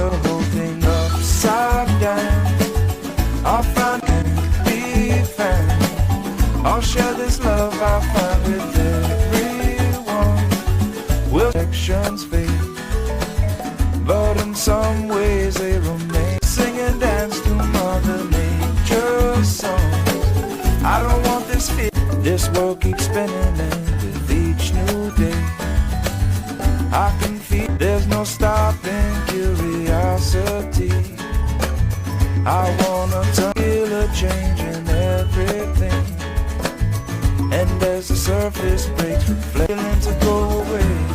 the whole thing upside down. I'll find and be found. I'll share this love I find with everyone. Will sections fade, but in some ways they remain. Sing and dance to Mother Nature's songs. I don't want this fear. This world keeps spinning, and with each new day I can feel there's no stopping curiosity. I wanna feel a change in everything, and as the surface breaks, reflecting to go away.